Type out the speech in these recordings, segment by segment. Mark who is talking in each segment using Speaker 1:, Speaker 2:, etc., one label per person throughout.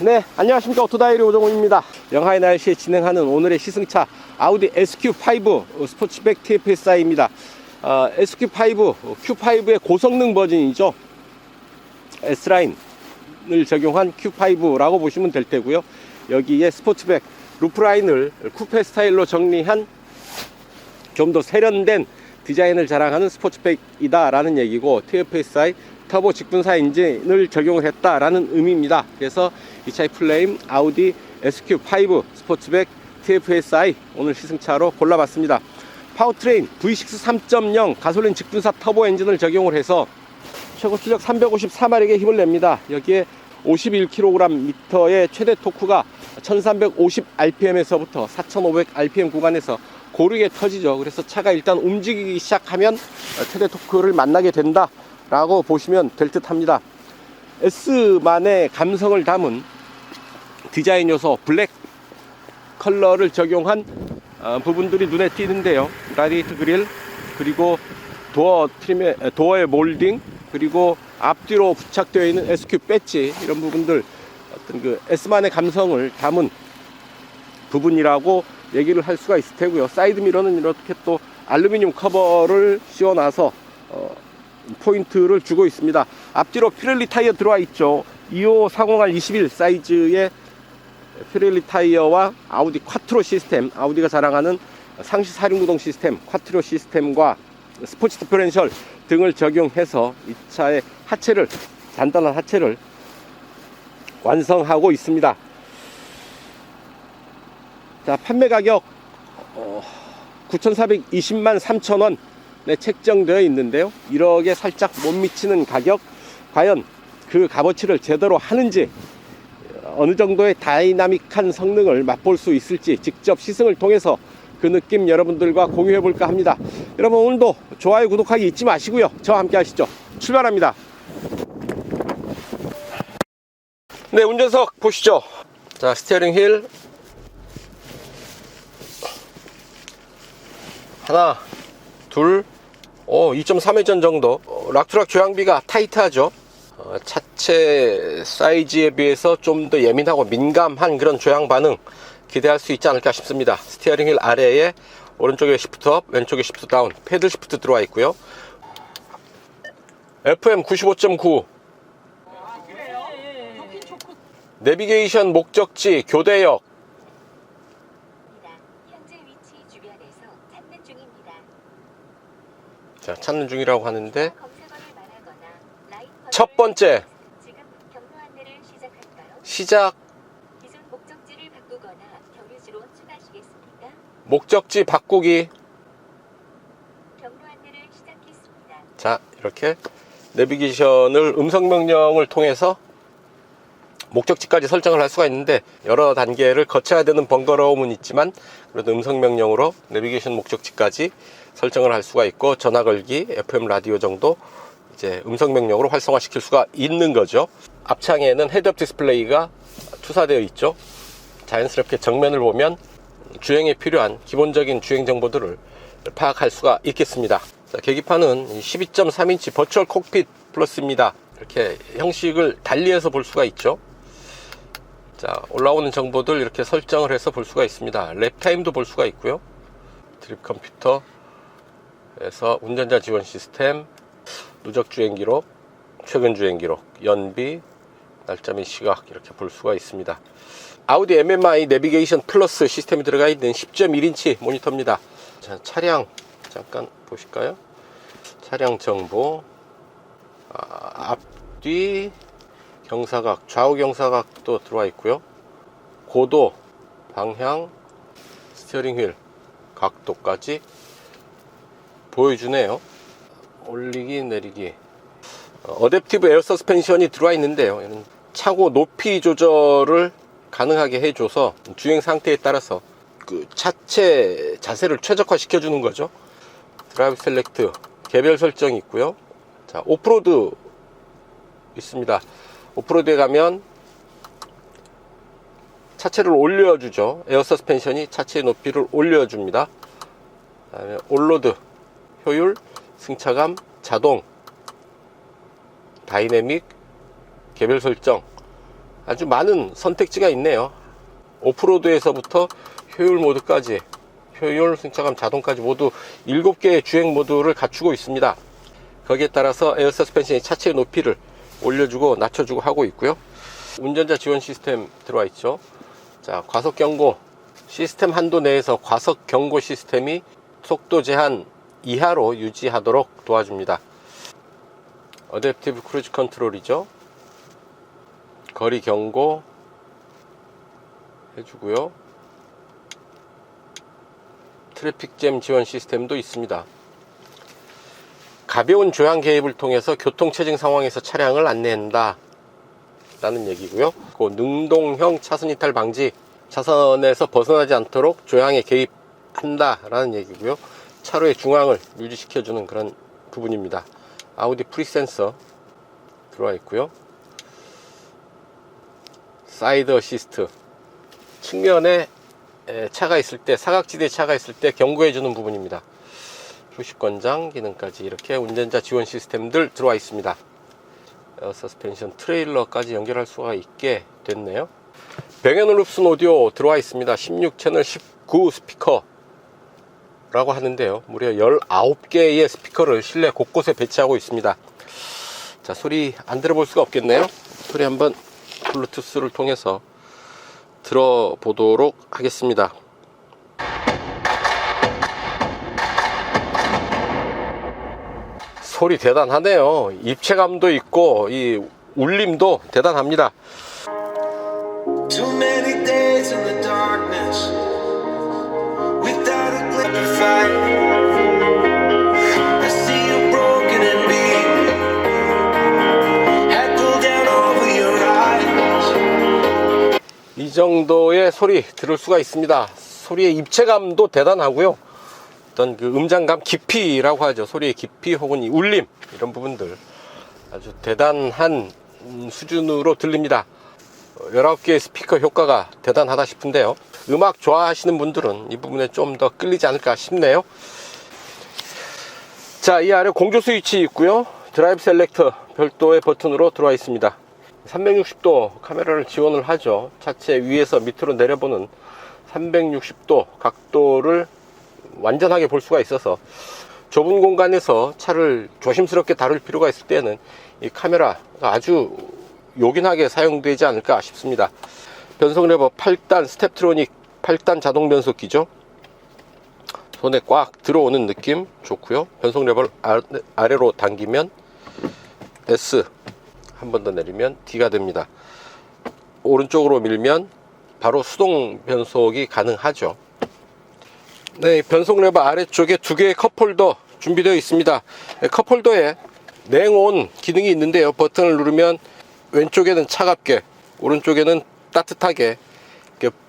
Speaker 1: 네, 안녕하십니까. 오토다이리 오정훈입니다. 영하의 날씨에 진행하는 오늘의 시승차 아우디 SQ5 스포츠백 TFSI입니다. SQ5, Q5의 고성능 버전이죠. S라인을 적용한 Q5라고 보시면 될 테고요. 여기에 스포츠백 루프라인을 쿠페 스타일로 정리한 좀 더 세련된 디자인을 자랑하는 스포츠백이다 라는 얘기고, TFSI 터보 직분사 엔진을 적용을 했다 라는 의미입니다. 그래서 이 차의 풀네임 아우디 SQ5 스포츠백 TFSI 오늘 시승차로 골라봤습니다. 파워트레인 V6 3.0 가솔린 직분사 터보 엔진을 적용을 해서 최고 출력 354마력의 힘을 냅니다. 여기에 51kgm의 최대 토크가 1350rpm에서부터 4500rpm 구간에서 고르게 터지죠. 그래서 차가 일단 움직이기 시작하면 최대 토크를 만나게 된다 라고 보시면 될 듯 합니다. S만의 감성을 담은 디자인 요소 블랙 컬러를 적용한 부분들이 눈에 띄는데요. 라디에이터 그릴, 그리고 도어의 몰딩, 그리고 앞뒤로 부착되어 있는 SQ 배지, 이런 부분들 어떤 그 S만의 감성을 담은 부분이라고 얘기를 할 수가 있을 테고요. 사이드 미러는 이렇게 또 알루미늄 커버를 씌워놔서 포인트를 주고 있습니다. 앞뒤로 피렐리 타이어 들어와 있죠. 2540R 21 사이즈의 피렐리 타이어와 아우디 콰트로 시스템, 아우디가 자랑하는 상시 사륜구동 시스템 콰트로 시스템과 스포츠 디퍼렌셜 등을 적용해서 이 차의 하체를, 단단한 하체를 완성하고 있습니다. 자, 판매 가격 9,420만 3천원에 책정되어 있는데요. 1억에 살짝 못 미치는 가격, 과연 그 값어치를 제대로 하는지, 어느 정도의 다이나믹한 성능을 맛볼 수 있을지 직접 시승을 통해서 그 느낌 여러분들과 공유해 볼까 합니다. 여러분, 오늘도 좋아요, 구독하기 잊지 마시고요. 저와 함께 하시죠. 출발합니다. 네, 운전석 보시죠. 자, 스티어링 휠 하나, 둘, 2.3회전 정도. 락투락 조향비가 타이트하죠. 차체 사이즈에 비해서 좀 더 예민하고 민감한 그런 조향 반응 기대할 수 있지 않을까 싶습니다. 스티어링 휠 아래에 오른쪽에 시프트업, 왼쪽에 시프트 다운, 패들 시프트 들어와 있고요. FM 95.9, 내비게이션 목적지 교대역. 자, 찾는 중이라고 하는데, 첫 번째 시작. 목적지 바꾸기. 자, 이렇게 내비게이션을 음성 명령을 통해서 목적지까지 설정을 할 수가 있는데, 여러 단계를 거쳐야 되는 번거로움은 있지만 그래도 음성 명령으로 내비게이션 목적지까지 설정을 할 수가 있고, 전화 걸기, FM 라디오 정도 이제 음성 명령으로 활성화 시킬 수가 있는 거죠. 앞창에는 헤드업 디스플레이가 투사되어 있죠. 자연스럽게 정면을 보면 주행에 필요한 기본적인 주행 정보들을 파악할 수가 있겠습니다. 자, 계기판은 12.3인치 버추얼 콕핏 플러스입니다. 이렇게 형식을 달리해서 볼 수가 있죠. 자, 올라오는 정보들 이렇게 설정을 해서 볼 수가 있습니다. 랩타임도 볼 수가 있고요. 드립 컴퓨터에서 운전자 지원 시스템, 누적 주행 기록, 최근 주행 기록, 연비, 날짜 및 시각 이렇게 볼 수가 있습니다. 아우디 MMI 내비게이션 플러스 시스템이 들어가 있는 10.1인치 모니터입니다. 자, 차량 잠깐 보실까요? 차량 정보, 앞뒤 경사각, 좌우 경사각도 들어와 있고요. 고도, 방향, 스티어링 휠 각도까지 보여주네요. 올리기 내리기, 어댑티브 에어 서스펜션이 들어와 있는데요. 이런 차고 높이 조절을 가능하게 해줘서 주행 상태에 따라서 그 차체 자세를 최적화 시켜주는 거죠. 드라이브 셀렉트 개별 설정이 있고요. 자, 오프로드 있습니다. 오프로드에 가면 차체를 올려주죠. 에어 서스펜션이 차체의 높이를 올려줍니다. 그다음에 올로드 효율, 승차감, 자동, 다이내믹, 개별 설정, 아주 많은 선택지가 있네요. 오프로드에서부터 효율 모드까지, 효율, 승차감, 자동까지 모두 7개의 주행 모드를 갖추고 있습니다. 거기에 따라서 에어 서스펜션의 차체의 높이를 올려주고 낮춰주고 하고 있고요. 운전자 지원 시스템 들어와 있죠. 자, 과속 경고 시스템 한도 내에서 과속 경고 시스템이 속도 제한 이하로 유지하도록 도와줍니다. 어댑티브 크루즈 컨트롤이죠. 거리 경고 해주고요. 트래픽 잼 지원 시스템도 있습니다. 가벼운 조향 개입을 통해서 교통체증 상황에서 차량을 안내한다 라는 얘기고요. 그 능동형 차선 이탈 방지, 차선에서 벗어나지 않도록 조향에 개입한다 라는 얘기고요. 차로의 중앙을 유지시켜주는 그런 부분입니다. 아우디 프리센서 들어와 있고요. 사이드 어시스트, 측면에 차가 있을 때, 사각지대에 차가 있을 때 경고해 주는 부분입니다. 휴식 권장 기능까지 이렇게 운전자 지원 시스템들 들어와 있습니다. 에어 서스펜션 트레일러까지 연결할 수가 있게 됐네요. 병앤올룹슨 오디오 들어와 있습니다. 16채널 19 스피커 라고 하는데요, 무려 19개의 스피커를 실내 곳곳에 배치하고 있습니다. 자, 소리 안 들어볼 수가 없겠네요. 소리 한번 블루투스를 통해서 들어보도록 하겠습니다. 소리 대단하네요. 입체감도 있고 이 울림도 대단합니다.
Speaker 2: Too many days in the darkness without a glimmer of fire. I see you broken and beat. Head pulled down over your eyes.
Speaker 1: 이 정도의 소리 들을 수가 있습니다. 소리의 입체감도 대단하고요. 어떤 그 음장감 깊이라고 하죠. 소리의 깊이 혹은 이 울림, 이런 부분들 아주 대단한 수준으로 들립니다. 19개의 스피커 효과가 대단하다 싶은데요, 음악 좋아하시는 분들은 이 부분에 좀 더 끌리지 않을까 싶네요. 자, 이 아래 공조 스위치 있고요. 드라이브 셀렉터 별도의 버튼으로 들어와 있습니다. 360도 카메라를 지원을 하죠. 차체 위에서 밑으로 내려보는 360도 각도를 완전하게 볼 수가 있어서 좁은 공간에서 차를 조심스럽게 다룰 필요가 있을 때는 이 카메라가 아주 요긴하게 사용되지 않을까 싶습니다. 변속 레버 8단 스텝트로닉 8단 자동 변속기죠. 손에 꽉 들어오는 느낌 좋고요. 변속 레버를 아래로 당기면 S, 한 번 더 내리면 D가 됩니다. 오른쪽으로 밀면 바로 수동 변속이 가능하죠. 네, 변속 레버 아래쪽에 2개의 컵홀더 준비되어 있습니다. 컵홀더에 냉온 기능이 있는데요, 버튼을 누르면 왼쪽에는 차갑게, 오른쪽에는 따뜻하게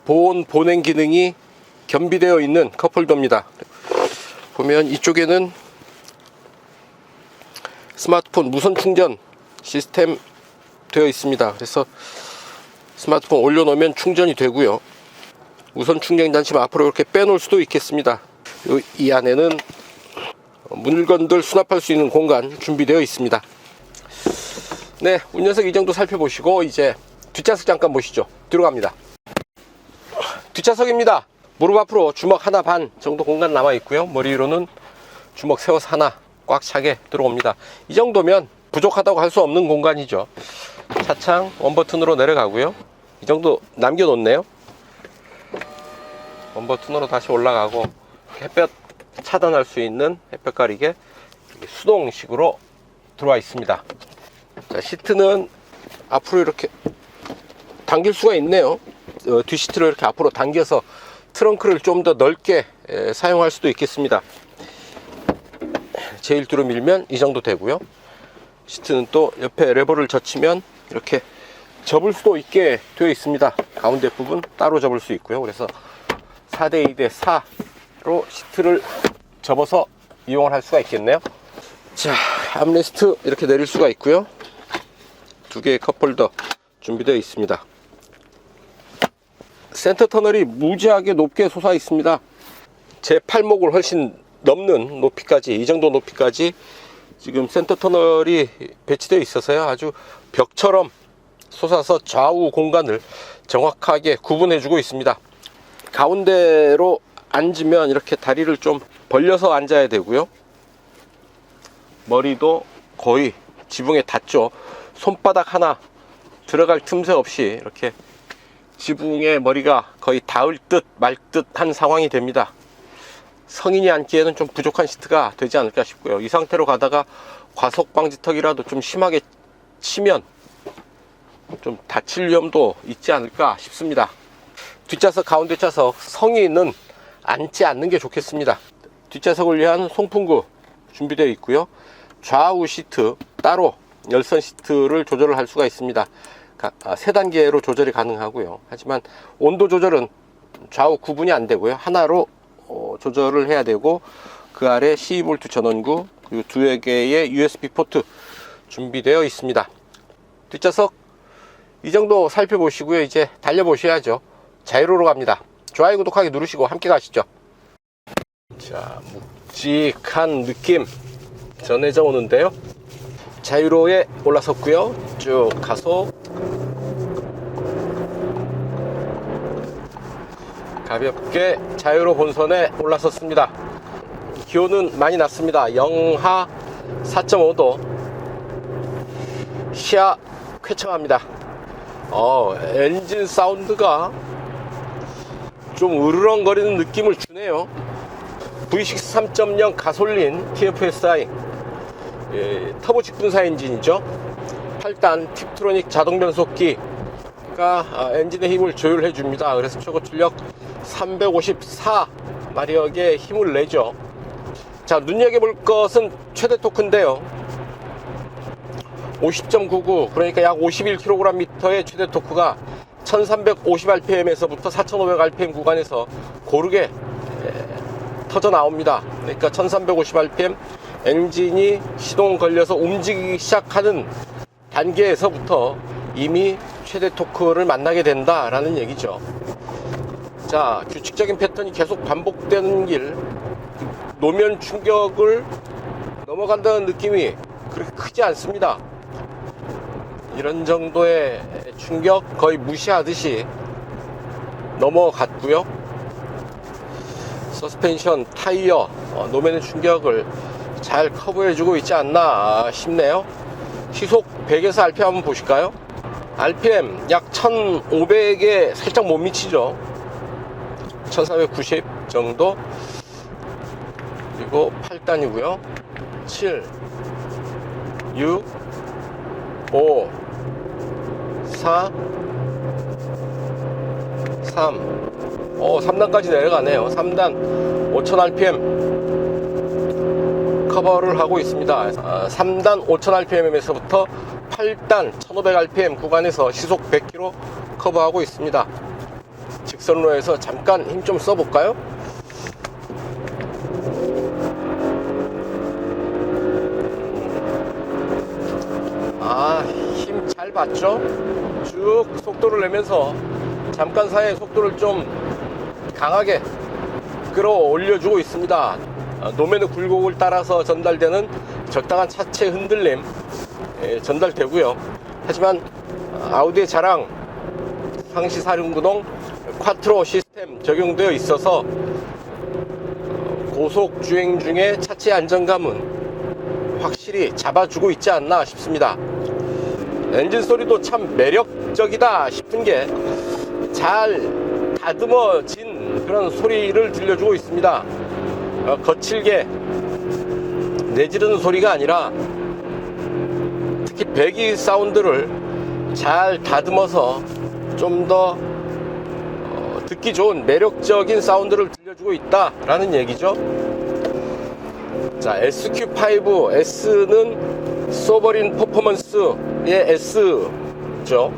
Speaker 1: 보온 기능이 겸비되어 있는 컵홀더입니다. 보면 이쪽에는 스마트폰 무선 충전 시스템 되어 있습니다. 그래서 스마트폰 올려놓으면 충전이 되고요. 무선 충전 장치만 앞으로 이렇게 빼놓을 수도 있겠습니다. 이 안에는 물건들 수납할 수 있는 공간 준비되어 있습니다. 네, 운전석 이 정도 살펴보시고 이제 뒷좌석 잠깐 보시죠. 들어갑니다. 뒷좌석입니다. 무릎 앞으로 주먹 하나 반 정도 공간 남아 있고요. 머리 위로는 주먹 세워서 하나 꽉 차게 들어옵니다. 이 정도면 부족하다고 할 수 없는 공간이죠. 차창 원버튼으로 내려가고요. 이 정도 남겨놓네요. 원버튼으로 다시 올라가고 햇볕 차단할 수 있는 햇볕 가리개 수동식으로 들어와 있습니다. 자, 시트는 앞으로 이렇게 당길 수가 있네요. 뒷시트를 이렇게 앞으로 당겨서 트렁크를 좀 더 넓게 사용할 수도 있겠습니다. 제일 뒤로 밀면 이 정도 되고요. 시트는 또 옆에 레버를 젖히면 이렇게 접을 수도 있게 되어 있습니다. 가운데 부분 따로 접을 수 있고요. 그래서 4대2 대4로 시트를 접어서 이용을 할 수가 있겠네요. 자, 암레스트 이렇게 내릴 수가 있고요. 2개의 컵홀더 준비되어 있습니다. 센터 터널이 무지하게 높게 솟아 있습니다. 제 팔목을 훨씬 넘는 높이까지, 이 정도 높이까지 지금 센터 터널이 배치되어 있어서요, 아주 벽처럼 솟아서 좌우 공간을 정확하게 구분해 주고 있습니다. 가운데로 앉으면 이렇게 다리를 좀 벌려서 앉아야 되고요. 머리도 거의 지붕에 닿죠. 손바닥 하나 들어갈 틈새 없이 이렇게 지붕에 머리가 거의 닿을 듯 말 듯한 상황이 됩니다. 성인이 앉기에는 좀 부족한 시트가 되지 않을까 싶고요. 이 상태로 가다가 과속 방지턱이라도 좀 심하게 치면 좀 다칠 위험도 있지 않을까 싶습니다. 뒷좌석, 가운데 좌석 성인은 앉지 않는 게 좋겠습니다. 뒷좌석을 위한 송풍구 준비되어 있고요. 좌우 시트 따로 열선 시트를 조절을 할 수가 있습니다. 세 단계로 조절이 가능하고요. 하지만 온도 조절은 좌우 구분이 안 되고요. 하나로 조절을 해야 되고, 그 아래 12V 전원구 그리고 2개의 USB 포트 준비되어 있습니다. 뒷좌석 이 정도 살펴보시고요. 이제 달려보셔야죠. 자유로로 갑니다. 좋아요, 구독하기 누르시고 함께 가시죠. 자, 묵직한 느낌 전해져 오는데요. 자유로에 올라섰고요. 쭉 가속, 가볍게 자유로 본선에 올라섰습니다. 기온은 많이 낮습니다. 영하 4.5도. 시야 쾌청합니다. 엔진 사운드가 좀 으르렁거리는 느낌을 주네요. V6 3.0 가솔린 TFSI 터보 직분사 엔진이죠. 8단 팁트로닉 자동 변속기가 엔진의 힘을 조율해 줍니다. 그래서 최고 출력 354마력의 힘을 내죠. 자, 눈여겨볼 것은 최대 토크인데요. 50.99, 그러니까 약 51kgm의 최대 토크가 1350rpm에서부터 4500rpm 구간에서 고르게 터져 나옵니다. 그러니까 1350rpm 엔진이 시동 걸려서 움직이기 시작하는 단계에서부터 이미 최대 토크를 만나게 된다라는 얘기죠. 자, 규칙적인 패턴이 계속 반복되는 길, 노면 충격을 넘어간다는 느낌이 그렇게 크지 않습니다. 이런 정도의 충격 거의 무시하듯이 넘어갔고요. 서스펜션, 타이어, 노면의 충격을 잘 커버해주고 있지 않나 싶네요. 시속 100에서 RPM 한번 보실까요? RPM 약 1500에 살짝 못 미치죠. 1490 정도. 그리고 8단이고요 7 6 5 4 3 3단까지 내려가네요. 3단 5000rpm 커버를 하고 있습니다. 3단 5000rpm에서부터 8단 1500rpm 구간에서 시속 100km 커버하고 있습니다. 직선로에서 잠깐 힘 좀 써볼까요? 힘 잘 받죠? 쭉 속도를 내면서 잠깐 사이에 속도를 좀 강하게 끌어올려주고 있습니다. 노면의 굴곡을 따라서 전달되는 적당한 차체 흔들림 전달되고요. 하지만 아우디의 자랑 상시 4륜구동 콰트로 시스템 적용되어 있어서 고속 주행 중에 차체 안정감은 확실히 잡아주고 있지 않나 싶습니다. 엔진 소리도 참 매력적이다 싶은 게 잘 다듬어진 그런 소리를 들려주고 있습니다. 거칠게 내지르는 소리가 아니라 특히 배기 사운드를 잘 다듬어서 좀 더 듣기 좋은 매력적인 사운드를 들려주고 있다라는 얘기죠. 자, SQ5 S는 소버린 퍼포먼스의 S죠.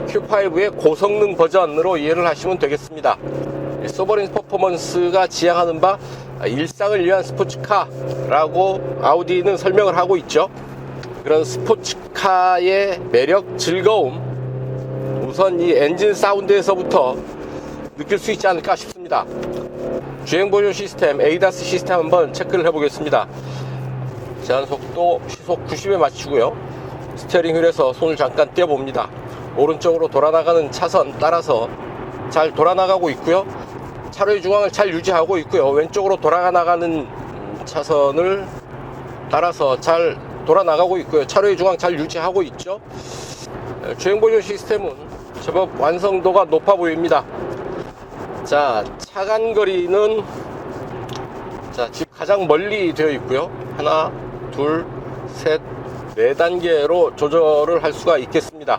Speaker 1: Q5의 고성능 버전으로 이해를 하시면 되겠습니다. 소버린 퍼포먼스가 지향하는 바 일상을 위한 스포츠카라고 아우디는 설명을 하고 있죠. 그런 스포츠카의 매력, 즐거움, 우선 이 엔진 사운드에서부터 느낄 수 있지 않을까 싶습니다. 주행 보조 시스템, ADAS 시스템 한번 체크를 해보겠습니다. 제한 속도 시속 90에 맞추고요. 스티어링 휠에서 손을 잠깐 떼어봅니다. 오른쪽으로 돌아나가는 차선 따라서 잘 돌아나가고 있고요. 차로의 중앙을 잘 유지하고 있고요. 왼쪽으로 돌아나가는 차선을 따라서 잘 돌아나가고 있고요. 차로의 중앙 잘 유지하고 있죠. 주행보조 시스템은 제법 완성도가 높아 보입니다. 자, 차간거리는 자, 집 가장 멀리 되어 있고요. 하나, 둘, 셋, 네 단계로 조절을 할 수가 있겠습니다.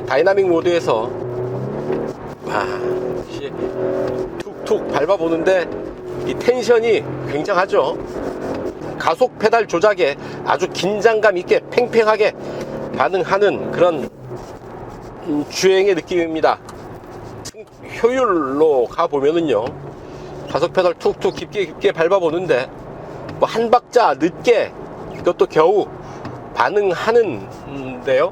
Speaker 1: 다이나믹 모드에서 역시 툭툭 밟아보는데 이 텐션이 굉장하죠. 가속 페달 조작에 아주 긴장감 있게 팽팽하게 반응하는 그런 주행의 느낌입니다. 효율로 가보면은요, 가속 페달 툭툭 깊게 밟아보는데 뭐 한 박자 늦게 이것도 겨우 반응하는데요,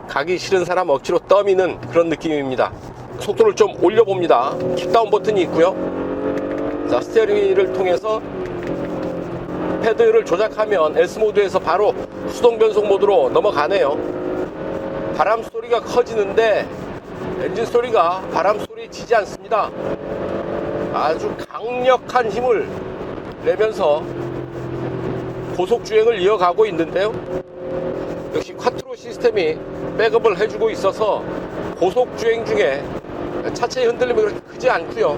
Speaker 1: 가기 싫은 사람 억지로 떠미는 그런 느낌입니다. 속도를 좀 올려봅니다. 킥다운 버튼이 있고요. 자, 스티어링 휠을 통해서 패드를 조작하면 S모드에서 바로 수동 변속 모드로 넘어가네요. 바람 소리가 커지는데 엔진 소리가 바람 소리에 지지 않습니다. 아주 강력한 힘을 내면서 고속주행을 이어가고 있는데요. 역시 쿼트로 시스템이 백업을 해주고 있어서 고속주행 중에 차체의 흔들림이 그렇게 크지 않고요.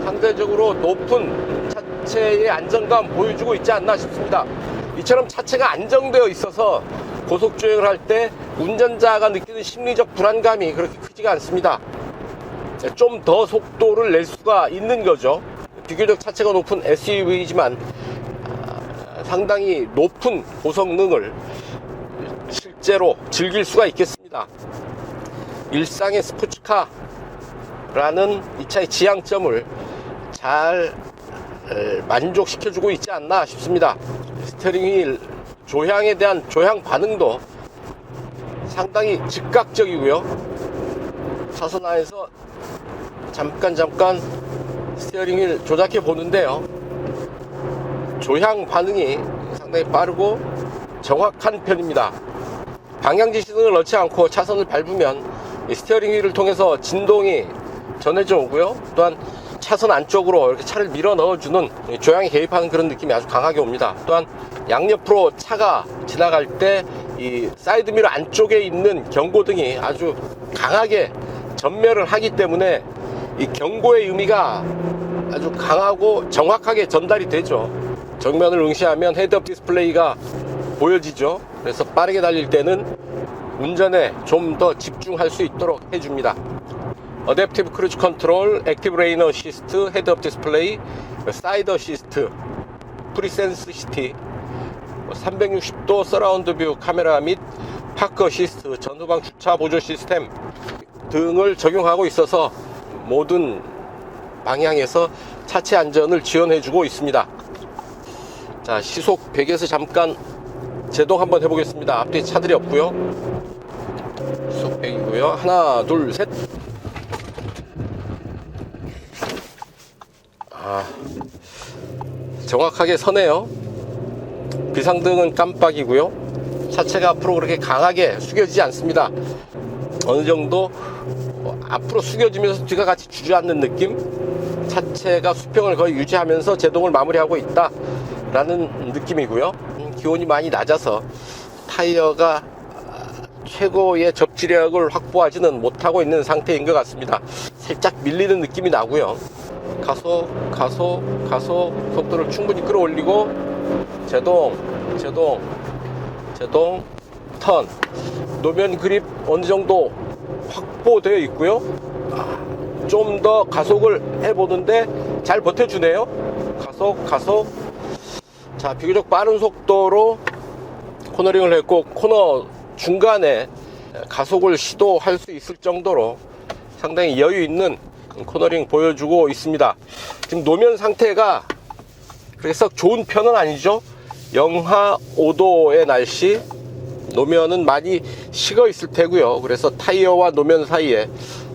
Speaker 1: 상대적으로 높은 차체의 안정감 보여주고 있지 않나 싶습니다. 이처럼 차체가 안정되어 있어서 고속주행을 할 때 운전자가 느끼는 심리적 불안감이 그렇게 크지가 않습니다. 좀 더 속도를 낼 수가 있는 거죠. 비교적 차체가 높은 SUV이지만 상당히 높은 고성능을 실제로 즐길 수가 있겠습니다. 일상의 스포츠카라는 이 차의 지향점을 잘 만족시켜주고 있지 않나 싶습니다. 스티어링 휠 조향에 대한 조향 반응도 상당히 즉각적이고요. 차선 안에서 잠깐 스티어링 휠 조작해 보는데요, 조향 반응이 상당히 빠르고 정확한 편입니다. 방향지 시승을 넣지 않고 차선을 밟으면 이 스티어링 휠을 통해서 진동이 전해져 오고요. 또한 차선 안쪽으로 이렇게 차를 밀어 넣어주는 조향에 개입하는 그런 느낌이 아주 강하게 옵니다. 또한 양옆으로 차가 지나갈 때 이 사이드미러 안쪽에 있는 경고등이 아주 강하게 전멸을 하기 때문에 이 경고의 의미가 아주 강하고 정확하게 전달이 되죠. 정면을 응시하면 헤드업 디스플레이가 보여지죠. 그래서 빠르게 달릴 때는 운전에 좀 더 집중할 수 있도록 해줍니다. 어댑티브 크루즈 컨트롤, 액티브 레인 어시스트, 헤드업 디스플레이, 사이드 어시스트, 프리센스 시티, 360도 서라운드 뷰 카메라 및 파크 어시스트, 전후방 주차 보조 시스템 등을 적용하고 있어서 모든 방향에서 차체 안전을 지원해주고 있습니다. 자, 시속 100에서 잠깐 제동 한번 해보겠습니다. 앞뒤에 차들이 없고요. 시속 100이고요. 하나, 둘, 셋. 정확하게 서네요. 비상등은 깜빡이고요. 차체가 앞으로 그렇게 강하게 숙여지지 않습니다. 어느 정도 앞으로 숙여지면서 뒤가 같이 주저앉는 느낌? 차체가 수평을 거의 유지하면서 제동을 마무리하고 있다 라는 느낌이고요. 기온이 많이 낮아서 타이어가 최고의 접지력을 확보하지는 못하고 있는 상태인 것 같습니다. 살짝 밀리는 느낌이 나고요. 가속 속도를 충분히 끌어올리고 제동 턴, 노면 그립 어느 정도 확보되어 있고요. 좀 더 가속을 해보는데 잘 버텨주네요. 가속. 자, 비교적 빠른 속도로 코너링을 했고, 코너 중간에 가속을 시도할 수 있을 정도로 상당히 여유 있는 코너링 보여주고 있습니다. 지금 노면 상태가 그래서 좋은 편은 아니죠. 영하 5도의 날씨, 노면은 많이 식어 있을 테고요. 그래서 타이어와 노면 사이에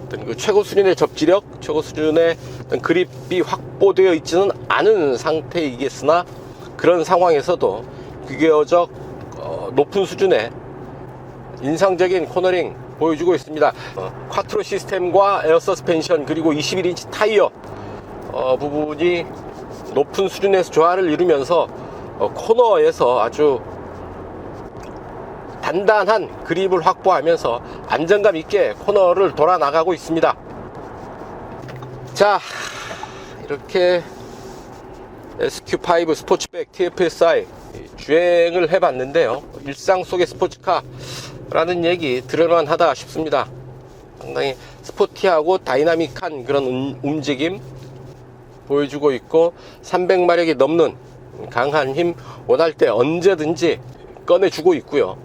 Speaker 1: 어떤 그 최고 수준의 접지력, 최고 수준의 어떤 그립이 확보되어 있지는 않은 상태이겠으나, 그런 상황에서도 비교적 높은 수준의 인상적인 코너링 보여주고 있습니다. 쿼트로 시스템과 에어 서스펜션 그리고 21인치 타이어 부분이 높은 수준에서 조화를 이루면서 코너에서 아주 단단한 그립을 확보하면서 안정감 있게 코너를 돌아 나가고 있습니다. 자, 이렇게 SQ5 스포츠백 TFSI 주행을 해봤는데요. 일상 속의 스포츠카라는 얘기 들을만 하다 싶습니다. 상당히 스포티하고 다이나믹한 그런 움직임 보여주고 있고 300마력이 넘는 강한 힘 원할 때 언제든지 꺼내주고 있고요.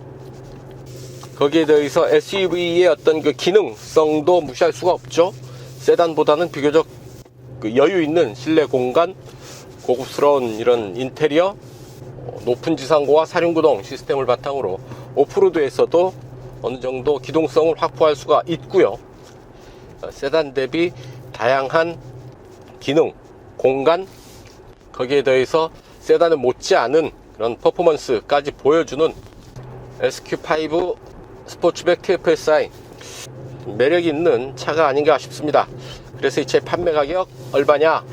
Speaker 1: 거기에 대해서 SUV의 어떤 그 기능성도 무시할 수가 없죠. 세단보다는 비교적 그 여유 있는 실내 공간, 고급스러운 이런 인테리어, 높은 지상고와 사륜구동 시스템을 바탕으로 오프로드에서도 어느 정도 기동성을 확보할 수가 있고요. 세단 대비 다양한 기능, 공간, 거기에 더해서 세단을 못지않은 그런 퍼포먼스까지 보여주는 SQ5 스포츠백 TFSI 매력 있는 차가 아닌가 싶습니다. 그래서 이 차의 판매 가격 얼마냐?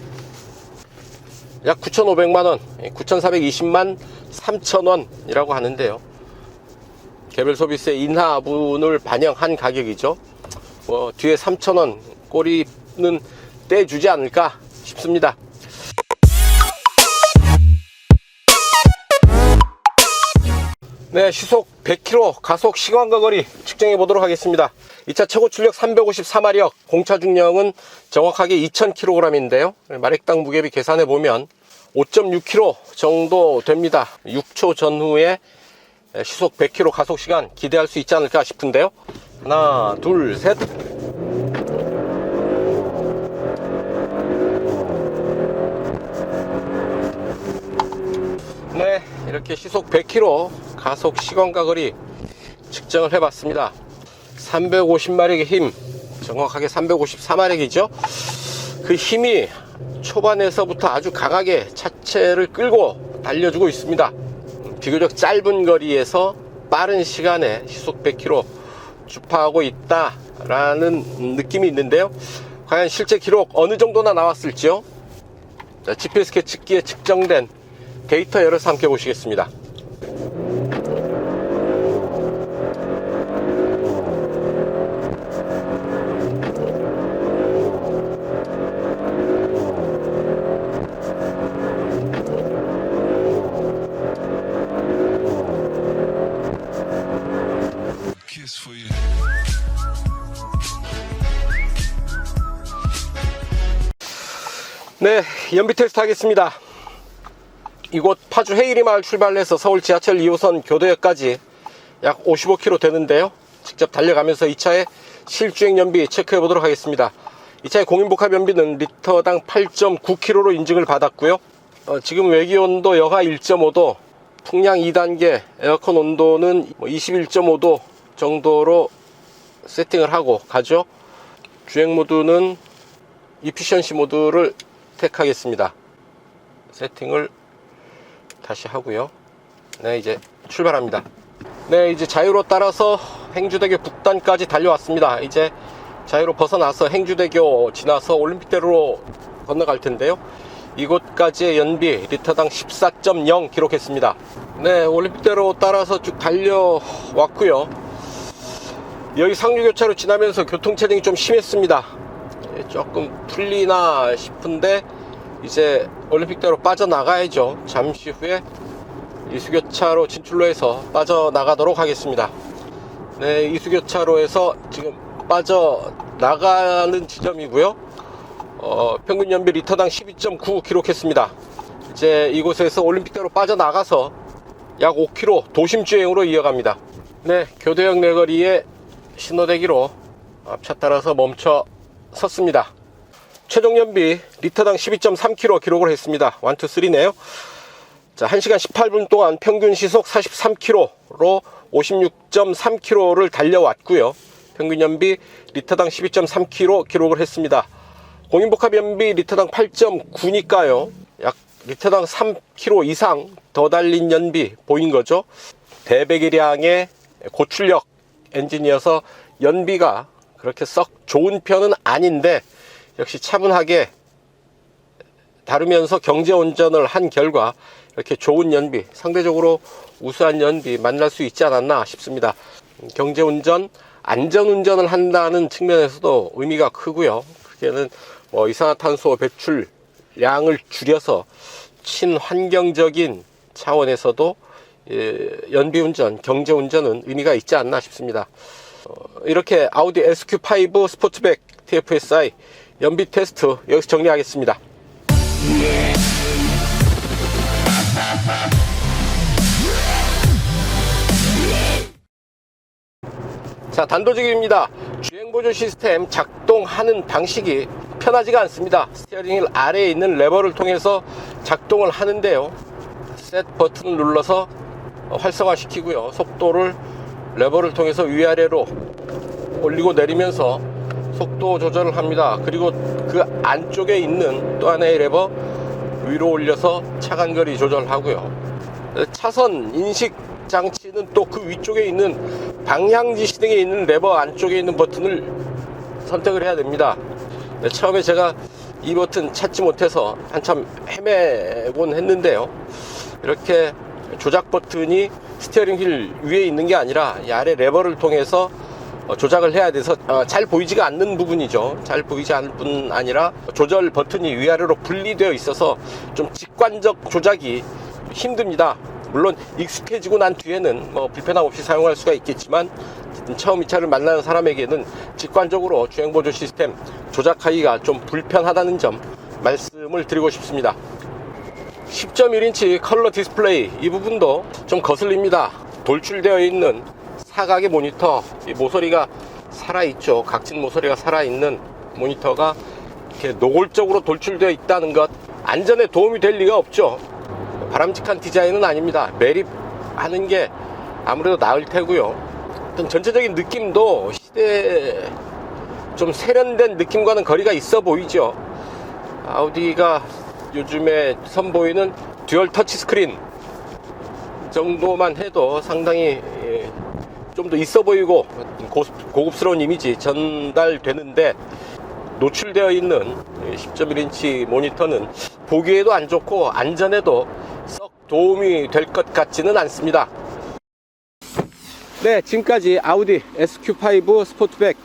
Speaker 1: 약 9,500만원, 9,420만 3천원이라고 하는데요. 개별 소비세 인하분을 반영한 가격이죠. 뒤에 3천원 꼬리는 떼주지 않을까 싶습니다. 네, 시속 100km 가속 시간과 거리 측정해 보도록 하겠습니다. 이 차 최고 출력 354마력, 공차 중량은 정확하게 2000kg인데요. 마력당 무게비 계산해 보면 5.6kg 정도 됩니다. 6초 전후에 시속 100km 가속 시간 기대할 수 있지 않을까 싶은데요. 하나, 둘, 셋. 네, 이렇게 시속 100km 가속 시간과 거리 측정을 해봤습니다. 350마력의 힘, 정확하게 354마력이죠. 그 힘이 초반에서부터 아주 강하게 차체를 끌고 달려주고 있습니다. 비교적 짧은 거리에서 빠른 시간에 시속 100km 주파하고 있다라는 느낌이 있는데요. 과연 실제 기록 어느 정도나 나왔을지요? 자, GPS 계측기에 측정된 데이터 열어서 함께 보시겠습니다.
Speaker 2: Kiss for you.
Speaker 1: 네, 연비 테스트 하겠습니다. 이곳 파주 해이리마을 출발해서 서울 지하철 2호선 교도역까지 약 55km 되는데요. 직접 달려가면서 이 차의 실주행 연비 체크해 보도록 하겠습니다. 이 차의 공인복합 연비는 리터당 8.9km로 인증을 받았고요. 지금 외기온도 여하 1.5도, 풍량 2단계, 에어컨 온도는 21.5도 정도로 세팅을 하고 가죠. 주행 모드는 이피션시 모드를 택하겠습니다. 세팅을 다시 하고요. 네, 이제 출발합니다. 네, 이제 자유로 따라서 행주대교 북단까지 달려왔습니다. 이제 자유로 벗어나서 행주대교 지나서 올림픽대로로 건너갈 텐데요. 이곳까지의 연비 리터당 14.0 기록했습니다. 네, 올림픽대로 따라서 쭉 달려왔고요. 여기 상류교차로 지나면서 교통체증이 좀 심했습니다. 조금 풀리나 싶은데 이제 올림픽대로 빠져나가야죠. 잠시 후에 이수교차로 진출로에서 빠져나가도록 하겠습니다. 네, 이수교차로에서 지금 빠져나가는 지점이고요. 평균 연비 리터당 12.9 기록했습니다. 이제 이곳에서 올림픽대로 빠져나가서 약 5km 도심주행으로 이어갑니다. 네, 교대역 내거리에 신호대기로 앞차 따라서 멈춰 섰습니다. 최종 연비 리터당 12.3km 기록을 했습니다. 1, 2, 3네요. 자, 1시간 18분 동안 평균 시속 43km로 56.3km를 달려왔고요. 평균 연비 리터당 12.3km 기록을 했습니다. 공인복합 연비 리터당 8.9니까요. 약 리터당 3km 이상 더 달린 연비 보인 거죠. 대배기량의 고출력 엔진이어서 연비가 그렇게 썩 좋은 편은 아닌데 역시 차분하게 다루면서 경제운전을 한 결과 이렇게 좋은 연비, 상대적으로 우수한 연비 만날 수 있지 않았나 싶습니다. 경제운전, 안전운전을 한다는 측면에서도 의미가 크고요. 그게는 뭐 이산화탄소 배출량을 줄여서 친환경적인 차원에서도 연비운전, 경제운전은 의미가 있지 않나 싶습니다. 이렇게 아우디 SQ5 스포츠백 TFSI 연비 테스트 여기서 정리하겠습니다. 자, 단도직입니다. 주행보조 시스템 작동하는 방식이 편하지가 않습니다. 스티어링 휠 아래에 있는 레버를 통해서 작동을 하는데요, 셋 버튼을 눌러서 활성화시키고요, 속도를 레버를 통해서 위아래로 올리고 내리면서 속도 조절을 합니다. 그리고 그 안쪽에 있는 또 하나의 레버 위로 올려서 차간거리 조절하고요, 차선 인식 장치는 또 그 위쪽에 있는 방향지시 등에 있는 레버 안쪽에 있는 버튼을 선택을 해야 됩니다. 처음에 제가 이 버튼 찾지 못해서 한참 헤매곤 했는데요, 이렇게 조작 버튼이 스티어링 휠 위에 있는 게 아니라 이 아래 레버를 통해서 조작을 해야 돼서 잘 보이지가 않는 부분이죠. 잘 보이지 않을 뿐 아니라 조절 버튼이 위아래로 분리되어 있어서 좀 직관적 조작이 힘듭니다. 물론 익숙해지고 난 뒤에는 뭐 불편함 없이 사용할 수가 있겠지만, 처음 이 차를 만나는 사람에게는 직관적으로 주행보조 시스템 조작하기가 좀 불편하다는 점 말씀을 드리고 싶습니다. 10.1인치 컬러 디스플레이, 이 부분도 좀 거슬립니다. 돌출되어 있는 사각의 모니터, 이 모서리가 살아있죠. 각진 모서리가 살아있는 모니터가 이렇게 노골적으로 돌출되어 있다는 것, 안전에 도움이 될 리가 없죠. 바람직한 디자인은 아닙니다. 매립하는 게 아무래도 나을 테고요. 어떤 전체적인 느낌도 시대에 좀 세련된 느낌과는 거리가 있어 보이죠. 아우디가 요즘에 선보이는 듀얼 터치 스크린 정도만 해도 상당히 좀 더 있어 보이고 고급스러운 이미지 전달되는데, 노출되어 있는 10.1인치 모니터는 보기에도 안 좋고 안전에도 썩 도움이 될 것 같지는 않습니다. 네, 지금까지 아우디 SQ5 스포츠백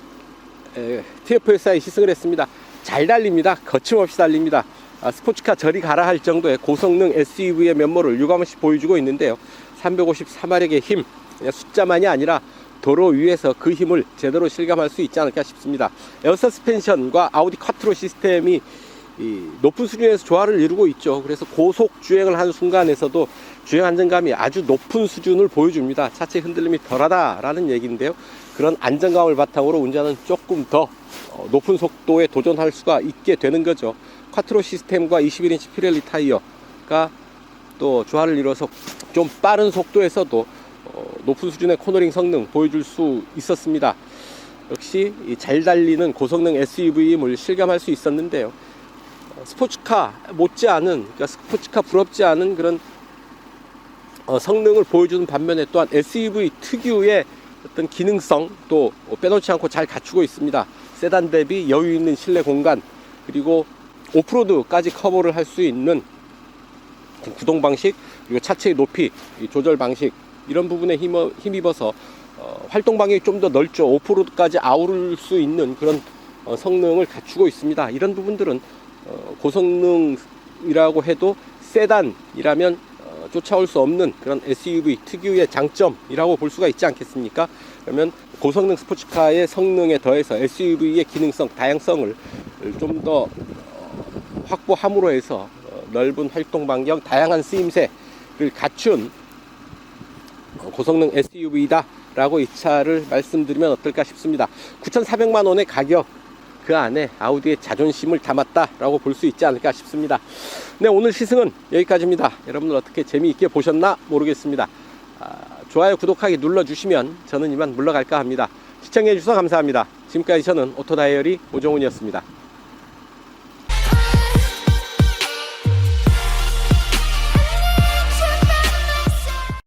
Speaker 1: TFSI 시승을 했습니다. 잘 달립니다. 거침없이 달립니다. 스포츠카 저리 가라 할 정도의 고성능 SUV의 면모를 유감없이 보여주고 있는데요, 353마력의 힘, 그냥 숫자만이 아니라 도로 위에서 그 힘을 제대로 실감할 수 있지 않을까 싶습니다. 에어 서스펜션과 아우디 쿼트로 시스템이 높은 수준에서 조화를 이루고 있죠. 그래서 고속 주행을 하는 순간에서도 주행 안정감이 아주 높은 수준을 보여줍니다. 차체 흔들림이 덜하다라는 얘기인데요, 그런 안정감을 바탕으로 운전은 조금 더 높은 속도에 도전할 수가 있게 되는 거죠. 쿼트로 시스템과 21인치 피렐리 타이어가 또 조화를 이뤄서 좀 빠른 속도에서도 높은 수준의 코너링 성능 보여줄 수 있었습니다. 역시 잘 달리는 고성능 SUV임을 실감할 수 있었는데요, 스포츠카 못지않은, 그러니까 스포츠카 부럽지 않은 그런 성능을 보여주는 반면에 또한 SUV 특유의 어떤 기능성 도 빼놓지 않고 잘 갖추고 있습니다. 세단 대비 여유 있는 실내 공간, 그리고 오프로드까지 커버를 할 수 있는 구동 방식, 그리고 차체의 높이 조절 방식, 이런 부분에 힘입어서 활동 반경이 좀 더 넓죠. 오프로드까지 아우를 수 있는 그런 성능을 갖추고 있습니다. 이런 부분들은 고성능이라고 해도 세단이라면 쫓아올 수 없는 그런 SUV 특유의 장점이라고 볼 수가 있지 않겠습니까? 그러면 고성능 스포츠카의 성능에 더해서 SUV의 기능성, 다양성을 좀 더 확보함으로 해서 넓은 활동 반경, 다양한 쓰임새를 갖춘 고성능 SUV다 라고 이 차를 말씀드리면 어떨까 싶습니다. 9,400만 원의 가격, 그 안에 아우디의 자존심을 담았다 라고 볼 수 있지 않을까 싶습니다. 네, 오늘 시승은 여기까지입니다. 여러분들 어떻게 재미있게 보셨나 모르겠습니다. 좋아요, 구독하기 눌러주시면 저는 이만 물러갈까 합니다. 시청해 주셔서 감사합니다. 지금까지 저는 오토다이어리 오종훈이었습니다.